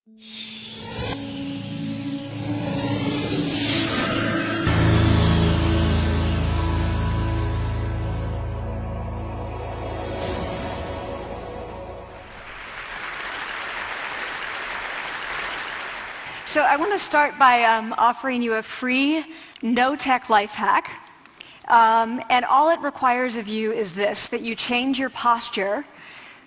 So I want to start by offering you a free, no-tech life hack. And all it requires of you is this, that you change your posture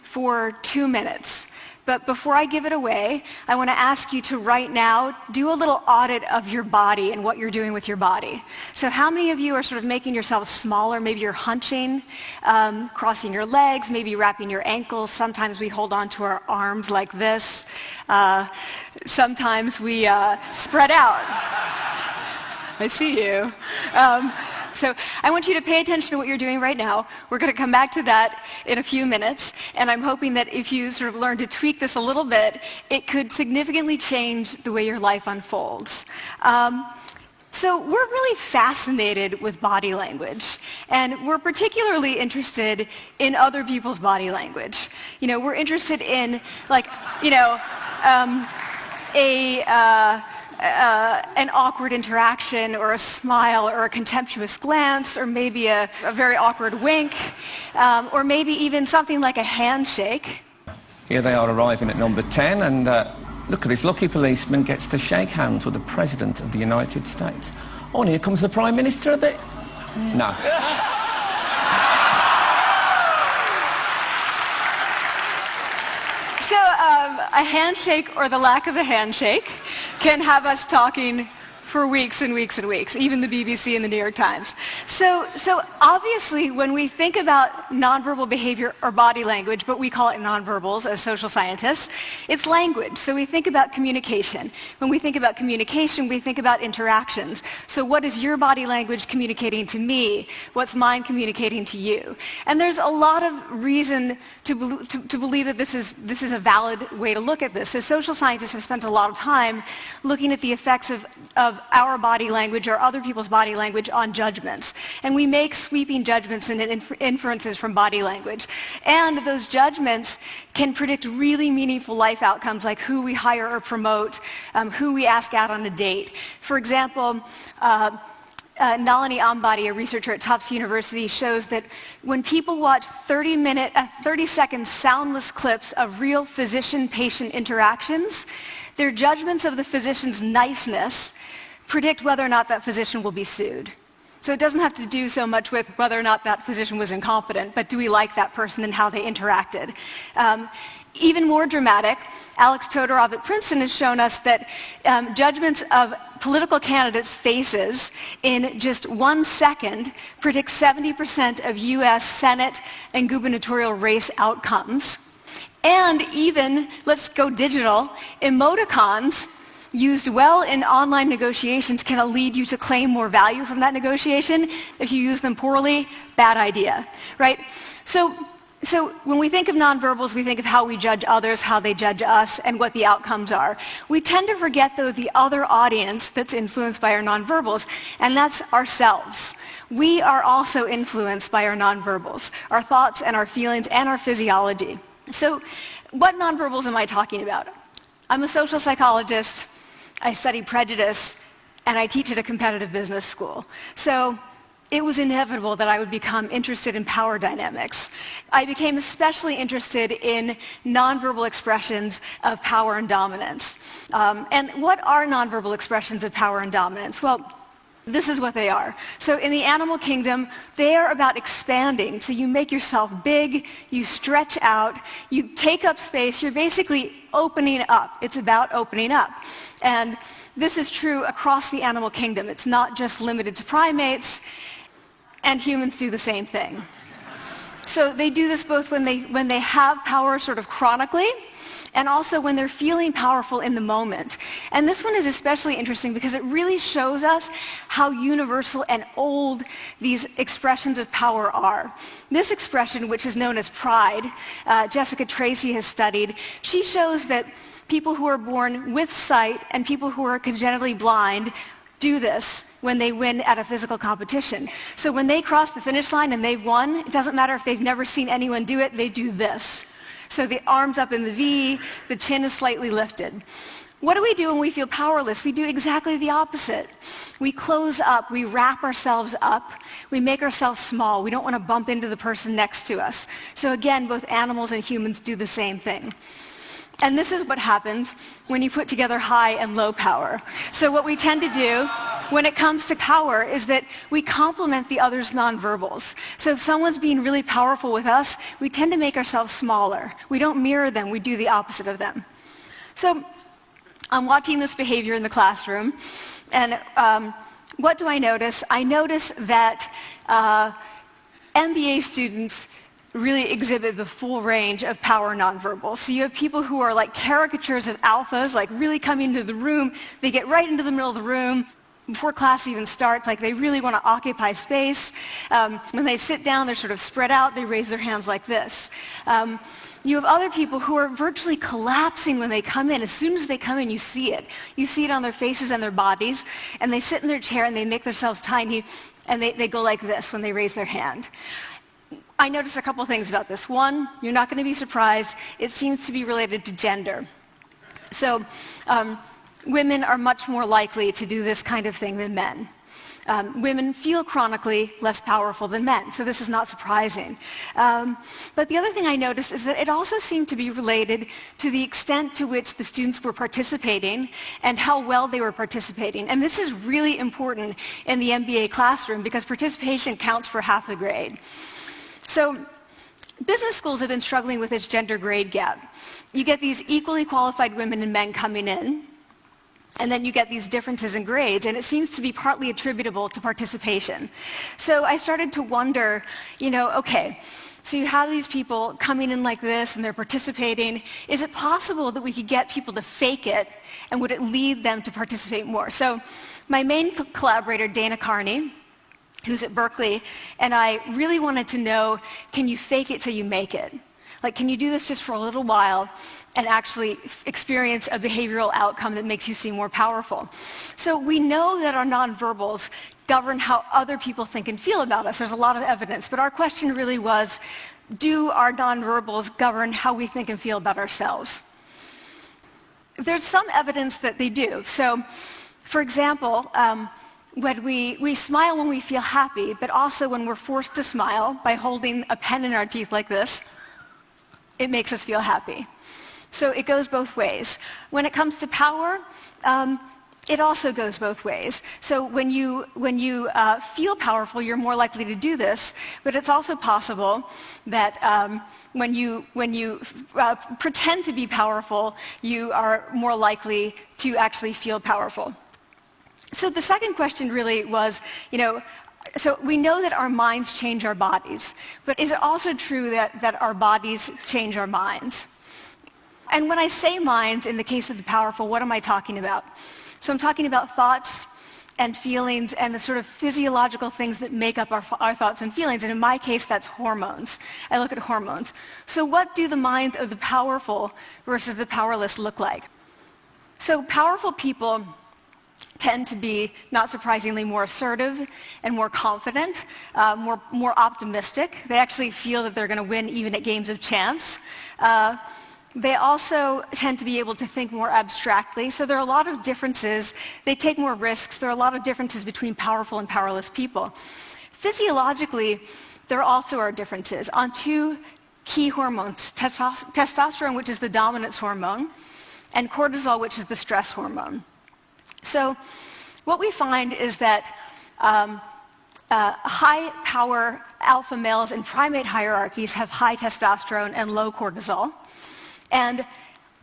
for 2 minutes. But before I give it away, I want to ask you to right now do a little audit of your body and what you're doing with your body. So how many of you are sort of making yourselves smaller? Maybe you're hunching, crossing your legs, maybe wrapping your ankles. Sometimes we hold on to our arms like this. Sometimes we spread out. I see you. So I want you to pay attention to what you're doing right now. We're going to come back to that in a few minutes, and I'm hoping that if you sort of learn to tweak this a little bit, it could significantly change the way your life unfolds. So we're really fascinated with body language, and we're particularly interested in other people's body language. You know, we're interested in, like, you know, an awkward interaction or a smile or a contemptuous glance or maybe a very awkward wink or maybe even something like a handshake. Here they are arriving at number 10 and look at this lucky policeman gets to shake hands with the President of the United States. Oh, and here comes the Prime Minister of it. No. So a handshake or the lack of a handshake can have us talking for weeks and weeks and weeks, even the BBC and the New York Times. So obviously when we think about nonverbal behavior or body language, but we call it nonverbals as social scientists, it's language. So we think about communication. When we think about communication, we think about interactions. So what is your body language communicating to me? What's mine communicating to you? And there's a lot of reason to believe that this is a valid way to look at this. So social scientists have spent a lot of time looking at the effects of our body language or other people's body language on judgments. And we make sweeping judgments and inferences from body language. And those judgments can predict really meaningful life outcomes like who we hire or promote, who we ask out on a date. For example, Nalini Ambady, a researcher at Tufts University, shows that when people watch 30-second soundless clips of real physician-patient interactions, their judgments of the physician's niceness predict whether or not that physician will be sued. So it doesn't have to do so much with whether or not that physician was incompetent, but do we like that person and how they interacted? Even more dramatic, Alex Todorov at Princeton has shown us that judgments of political candidates' faces in just 1 second predict 70% of U.S. Senate and gubernatorial race outcomes. And even, let's go digital, emoticons used well in online negotiations can lead you to claim more value from that negotiation. If you use them poorly, bad idea, right? So when we think of nonverbals, we think of how we judge others, how they judge us, and what the outcomes are. We tend to forget, though, the other audience that's influenced by our nonverbals, and that's ourselves. We are also influenced by our nonverbals, our thoughts and our feelings and our physiology. So what nonverbals am I talking about? I'm a social psychologist, I study prejudice, and I teach at a competitive business school. So it was inevitable that I would become interested in power dynamics. I became especially interested in nonverbal expressions of power and dominance. And what are nonverbal expressions of power and dominance? Well, this is what they are. So in the animal kingdom, they are about expanding. So you make yourself big, you stretch out, you take up space, you're basically opening up. It's about opening up. And this is true across the animal kingdom. It's not just limited to primates, and humans do the same thing. So they do this both when they have power sort of chronically, and also when they're feeling powerful in the moment. And this one is especially interesting because it really shows us how universal and old these expressions of power are. This expression, which is known as pride, Jessica Tracy has studied, she shows that people who are born with sight and people who are congenitally blind do this when they win at a physical competition. So when they cross the finish line and they've won, it doesn't matter if they've never seen anyone do it, they do this. So the arms up in the V, the chin is slightly lifted. What do we do when we feel powerless? We do exactly the opposite. We close up, we wrap ourselves up, we make ourselves small. We don't want to bump into the person next to us. So again, both animals and humans do the same thing. And this is what happens when you put together high and low power. So what we tend to do when it comes to power is that we complement the other's nonverbals. So if someone's being really powerful with us, we tend to make ourselves smaller. We don't mirror them, we do the opposite of them. So I'm watching this behavior in the classroom, and what do I notice? I notice that MBA students really exhibit the full range of power nonverbals. So you have people who are like caricatures of alphas, like really coming into the room. They get right into the middle of the room before class even starts, like they really want to occupy space. When they sit down, they're sort of spread out. They raise their hands like this. You have other people who are virtually collapsing when they come in. As soon as they come in, you see it. You see it on their faces and their bodies, and they sit in their chair and they make themselves tiny, and they go like this when they raise their hand. I noticed a couple things about this. One, you're not going to be surprised. It seems to be related to gender. So women are much more likely to do this kind of thing than men. Women feel chronically less powerful than men, so this is not surprising. But the other thing I noticed is that it also seemed to be related to the extent to which the students were participating and how well they were participating. And this is really important in the MBA classroom because participation counts for half the grade. So business schools have been struggling with this gender grade gap. You get these equally qualified women and men coming in, and then you get these differences in grades, and it seems to be partly attributable to participation. So I started to wonder, okay, so you have these people coming in like this, and they're participating. Is it possible that we could get people to fake it, and would it lead them to participate more? So my main collaborator, Dana Carney, who's at Berkeley, and I really wanted to know, can you fake it till you make it? Like, can you do this just for a little while and actually experience a behavioral outcome that makes you seem more powerful? So we know that our nonverbals govern how other people think and feel about us. There's a lot of evidence, but our question really was, do our nonverbals govern how we think and feel about ourselves? There's some evidence that they do. So, for example, when we smile when we feel happy, but also when we're forced to smile by holding a pen in our teeth like this, it makes us feel happy. So it goes both ways. When it comes to power, it also goes both ways. So when you feel powerful, you're more likely to do this, but it's also possible that when you pretend to be powerful, you are more likely to actually feel powerful. So the second question really was, so we know that our minds change our bodies, but is it also true that our bodies change our minds? And when I say minds, in the case of the powerful, what am I talking about? So I'm talking about thoughts and feelings and the sort of physiological things that make up our thoughts and feelings. And in my case, that's hormones. I look at hormones. So what do the minds of the powerful versus the powerless look like? So powerful people tend to be, not surprisingly, more assertive and more confident, more optimistic. They actually feel that they're going to win even at games of chance. They also tend to be able to think more abstractly. So there are a lot of differences. They take more risks. There are a lot of differences between powerful and powerless people. Physiologically, there also are differences on two key hormones, testosterone, which is the dominance hormone, and cortisol, which is the stress hormone. So what we find is that high-power alpha males in primate hierarchies have high testosterone and low cortisol. And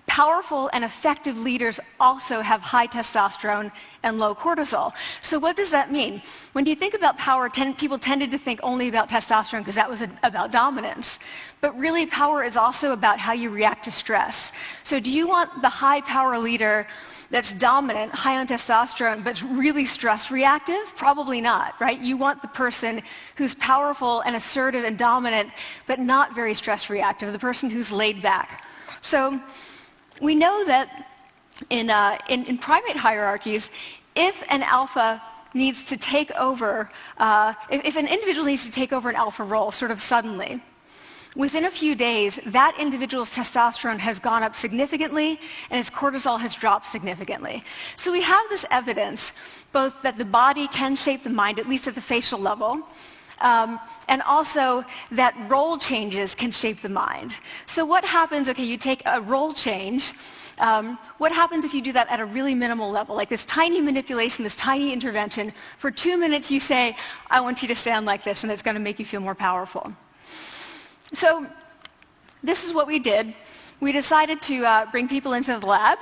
powerful and effective leaders also have high testosterone and low cortisol. So what does that mean? When you think about power, people tended to think only about testosterone because that was about dominance. But really, power is also about how you react to stress. So do you want the high-power leader that's dominant, high on testosterone, but really stress reactive? Probably not, right? You want the person who's powerful and assertive and dominant, but not very stress reactive, the person who's laid back. So we know that in primate hierarchies, if an alpha needs to take over, if an individual needs to take over an alpha role sort of suddenly, within a few days, that individual's testosterone has gone up significantly and his cortisol has dropped significantly. So we have this evidence both that the body can shape the mind, at least at the facial level, and also that role changes can shape the mind. So what happens, okay, you take a role change, what happens if you do that at a really minimal level, like this tiny manipulation, this tiny intervention? For 2 minutes you say, I want you to stand like this, and it's going to make you feel more powerful. So this is what we did. We decided to bring people into the lab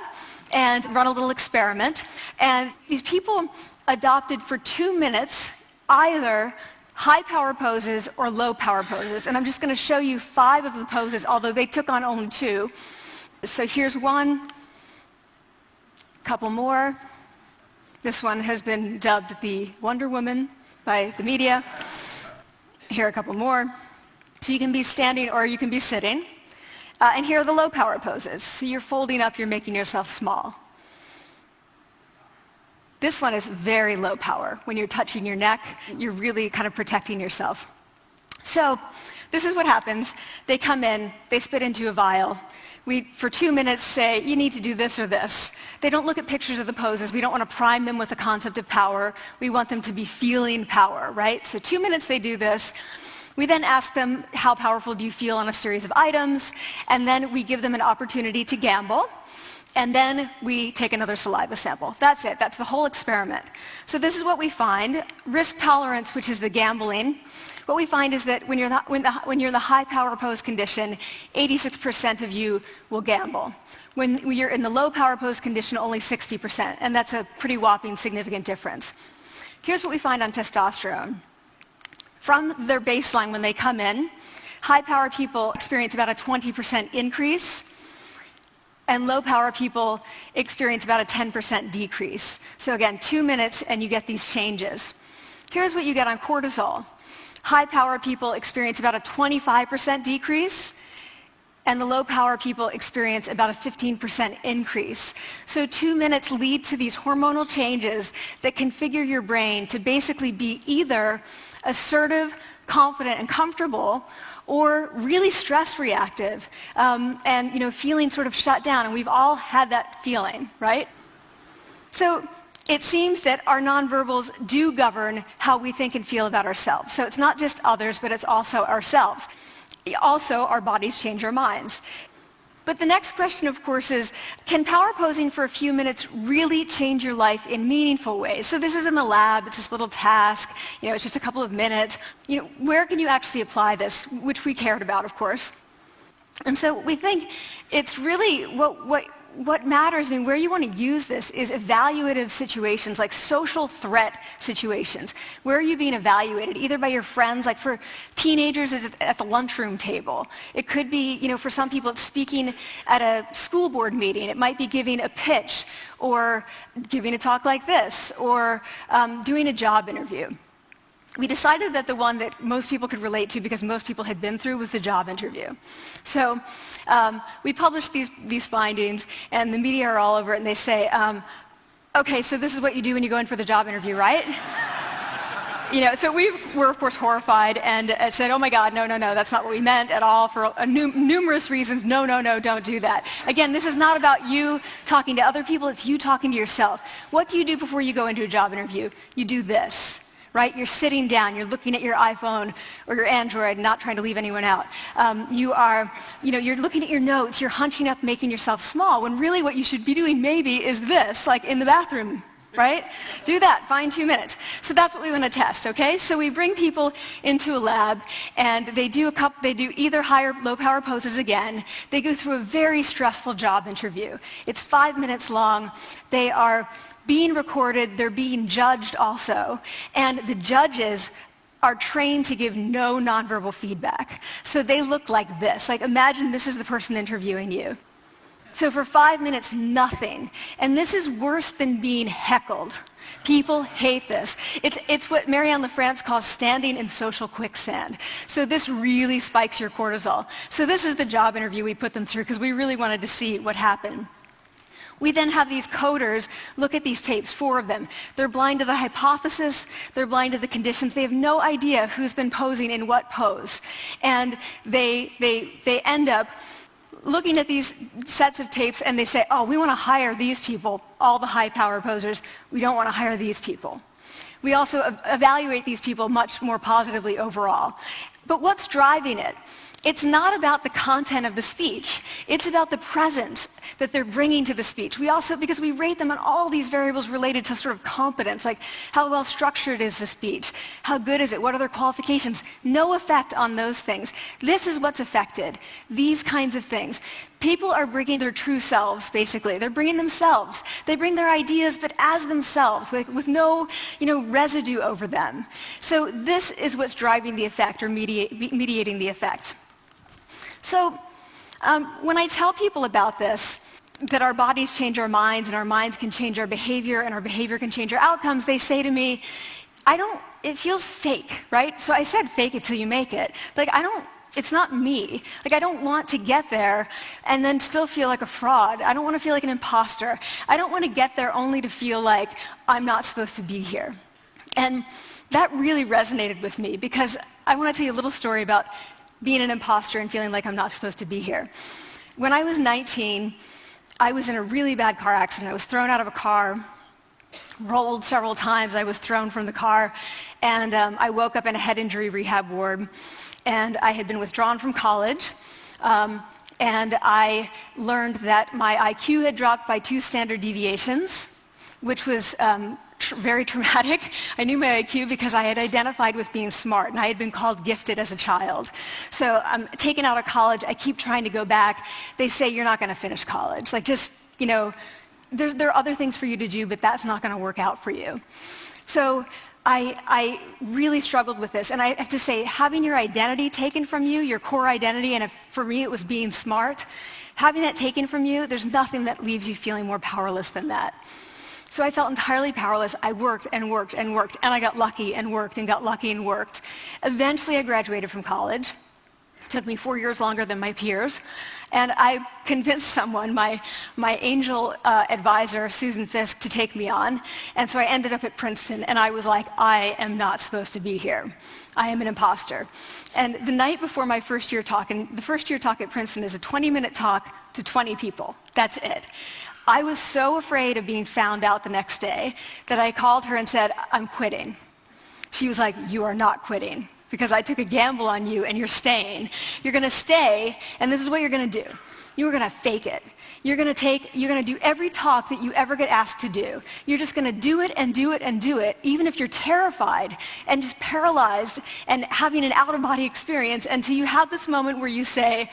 and run a little experiment. And these people adopted for 2 minutes either high power poses or low power poses. And I'm just going to show you 5 of the poses, although they took on only 2. So here's one, a couple more. This one has been dubbed the Wonder Woman by the media. Here are a couple more. So you can be standing or you can be sitting. And here are the low power poses. So you're folding up, you're making yourself small. This one is very low power. When you're touching your neck, you're really kind of protecting yourself. So this is what happens. They come in, they spit into a vial. We, for 2 minutes, say, you need to do this or this. They don't look at pictures of the poses. We don't want to prime them with the concept of power. We want them to be feeling power, right? So 2 minutes they do this. We then ask them, how powerful do you feel on a series of items? And then we give them an opportunity to gamble. And then we take another saliva sample. That's it. That's the whole experiment. So this is what we find. Risk tolerance, which is the gambling. What we find is that when you're in the high power pose condition, 86% of you will gamble. When you're in the low power pose condition, only 60%. And that's a pretty whopping significant difference. Here's what we find on testosterone. From their baseline when they come in, high power people experience about a 20% increase, and low power people experience about a 10% decrease. So again, 2 minutes and you get these changes. Here's what you get on cortisol. High power people experience about a 25% decrease, and the low power people experience about a 15% increase. So 2 minutes lead to these hormonal changes that configure your brain to basically be either assertive, confident, and comfortable, or really stress reactive, and feeling sort of shut down. And we've all had that feeling, right? So it seems that our nonverbals do govern how we think and feel about ourselves. So it's not just others, but it's also ourselves. Also, our bodies change our minds. But the next question, of course, is, can power posing for a few minutes really change your life in meaningful ways? So this is in the lab. It's this little task. It's just a couple of minutes. Where can you actually apply this, which we cared about, of course. And so we think it's really what matters, where you want to use this is evaluative situations, like social threat situations. Where are you being evaluated? Either by your friends, like for teenagers, it's at the lunchroom table. It could be, for some people, it's speaking at a school board meeting. It might be giving a pitch, or giving a talk like this, or doing a job interview. We decided that the one that most people could relate to, because most people had been through, was the job interview. So we published these findings, and the media are all over it, and they say, okay, so this is what you do when you go in for the job interview, right? So we were, of course, horrified and said, oh my God, no, that's not what we meant at all, for numerous reasons. No, don't do that. Again, this is not about you talking to other people, it's you talking to yourself. What do you do before you go into a job interview? You do this. Right? You're sitting down, you're looking at your iPhone or your Android, not trying to leave anyone out. You're looking at your notes, you're hunching up, making yourself small, when really what you should be doing maybe is this, like in the bathroom, right? Do that, find 2 minutes. So that's what we want to test, okay? So we bring people into a lab, and they do either high or low power poses again. They go through a very stressful job interview. It's 5 minutes long. They are being recorded, they're being judged also, and the judges are trained to give no nonverbal feedback. So they look like this. Like, imagine this is the person interviewing you. So for 5 minutes, nothing. And this is worse than being heckled. People hate this. It's what Marianne LaFrance calls standing in social quicksand. So this really spikes your cortisol. So this is the job interview we put them through, because we really wanted to see what happened. We then have these coders look at these tapes, 4 of them. They're blind to the hypothesis, they're blind to the conditions. They have no idea who's been posing in what pose. And they end up looking at these sets of tapes and they say, oh, we want to hire these people, all the high-power posers. We don't want to hire these people. We also evaluate these people much more positively overall. But what's driving it? It's not about the content of the speech. It's about the presence that they're bringing to the speech. We also, because we rate them on all these variables related to sort of competence, like how well structured is the speech? How good is it? What are their qualifications? No effect on those things. This is what's affected. These kinds of things. People are bringing their true selves, basically. They're bringing themselves. They bring their ideas, but as themselves, with no, residue over them. So this is what's driving the effect or mediating the effect. So when I tell people about this, that our bodies change our minds and our minds can change our behavior and our behavior can change our outcomes, they say to me, it feels fake, right? So I said fake it till you make it. It's not me. I don't want to get there and then still feel like a fraud. I don't want to feel like an imposter. I don't want to get there only to feel like I'm not supposed to be here. And that really resonated with me because I want to tell you a little story about being an imposter and feeling like I'm not supposed to be here. When I was 19, I was in a really bad car accident. I was thrown out of a car, rolled several times. I was thrown from the car, and I woke up in a head injury rehab ward, and I had been withdrawn from college, and I learned that my IQ had dropped by 2 standard deviations, which was very traumatic. I knew my IQ because I had identified with being smart, and I had been called gifted as a child. So I'm taken out of college. I keep trying to go back. They say, you're not going to finish college. There are other things for you to do, but that's not going to work out for you. So I really struggled with this. And I have to say, having your identity taken from you, your core identity, and for me it was being smart, having that taken from you, there's nothing that leaves you feeling more powerless than that. So I felt entirely powerless. I worked and worked and worked, and I got lucky and worked and got lucky and worked. Eventually, I graduated from college. It took me 4 years longer than my peers. And I convinced someone, my angel advisor, Susan Fisk, to take me on. And so I ended up at Princeton, and I was like, I am not supposed to be here. I am an imposter. And the night before my first year talk, and the first year talk at Princeton is a 20-minute talk to 20 people. That's it. I was so afraid of being found out the next day that I called her and said, I'm quitting. She was like, you are not quitting because I took a gamble on you and you're staying. You're going to stay, and this is what you're going to do. You're going to fake it. You're going to do every talk that you ever get asked to do. You're just going to do it and do it and do it, even if you're terrified and just paralyzed and having an out-of-body experience until you have this moment where you say,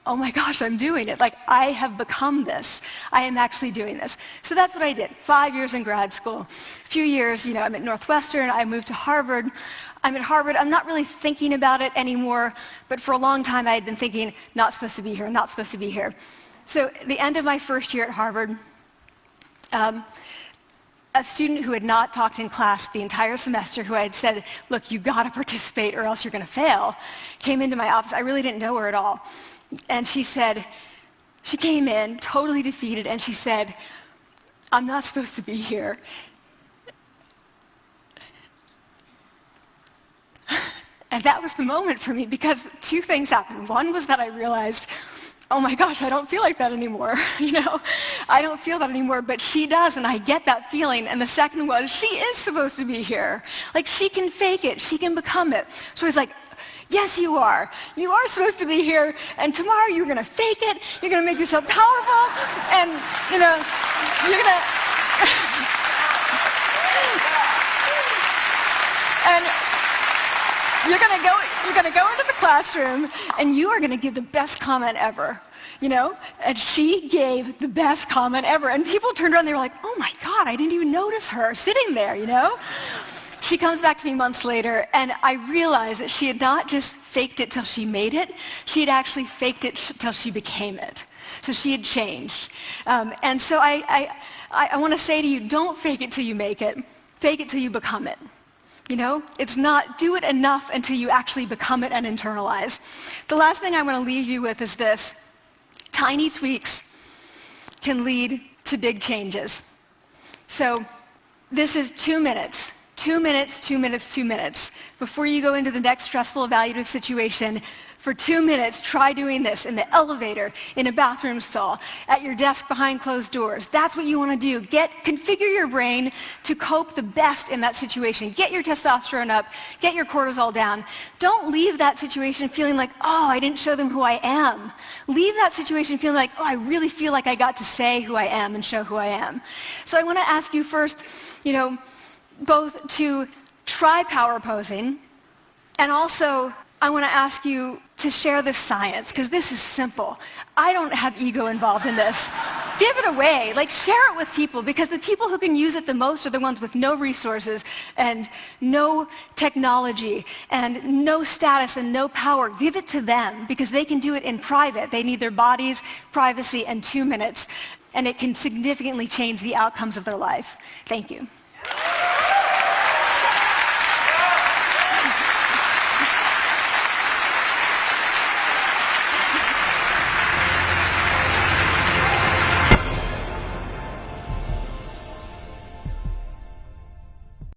oh my gosh, I'm doing it. I have become this. I am actually doing this. So that's what I did. 5 years in grad school. A few years, I'm at Northwestern. I moved to Harvard. I'm at Harvard. I'm not really thinking about it anymore, but for a long time I had been thinking, not supposed to be here, not supposed to be here. So at the end of my first year at Harvard, a student who had not talked in class the entire semester, who I had said, look, you've got to participate or else you're going to fail, came into my office. I really didn't know her at all. And she came in totally defeated, and she said, I'm not supposed to be here. And that was the moment for me because 2 things happened. One was that I realized, oh my gosh, I don't feel like that anymore. I don't feel that anymore, but she does, and I get that feeling. And the second was, she is supposed to be here. She can fake it. She can become it. So I was like, yes, you are. You are supposed to be here, and tomorrow you're going to fake it. You're going to make yourself powerful, and, you're going to... and you're going to go into the classroom, and you are going to give the best comment ever. And she gave the best comment ever. And people turned around, they were like, oh my God, I didn't even notice her sitting there, She comes back to me months later, and I realized that she had not just faked it till she made it, she had actually faked it till she became it. So she had changed. And so I want to say to you, don't fake it till you make it. Fake it till you become it. It's not do it enough until you actually become it and internalize. The last thing I want to leave you with is this. Tiny tweaks can lead to big changes. So this is 2 minutes. 2 minutes, 2 minutes, 2 minutes. Before you go into the next stressful evaluative situation, for 2 minutes, try doing this in the elevator, in a bathroom stall, at your desk behind closed doors. That's what you want to do. Configure your brain to cope the best in that situation. Get your testosterone up. Get your cortisol down. Don't leave that situation feeling like, oh, I didn't show them who I am. Leave that situation feeling like, oh, I really feel like I got to say who I am and show who I am. So I want to ask you first, both to try power posing, and also I want to ask you to share this science, because this is simple. I don't have ego involved in this. Give it away. Share it with people, because the people who can use it the most are the ones with no resources and no technology and no status and no power. Give it to them, because they can do it in private. They need their bodies, privacy, and 2 minutes, and it can significantly change the outcomes of their life. Thank you.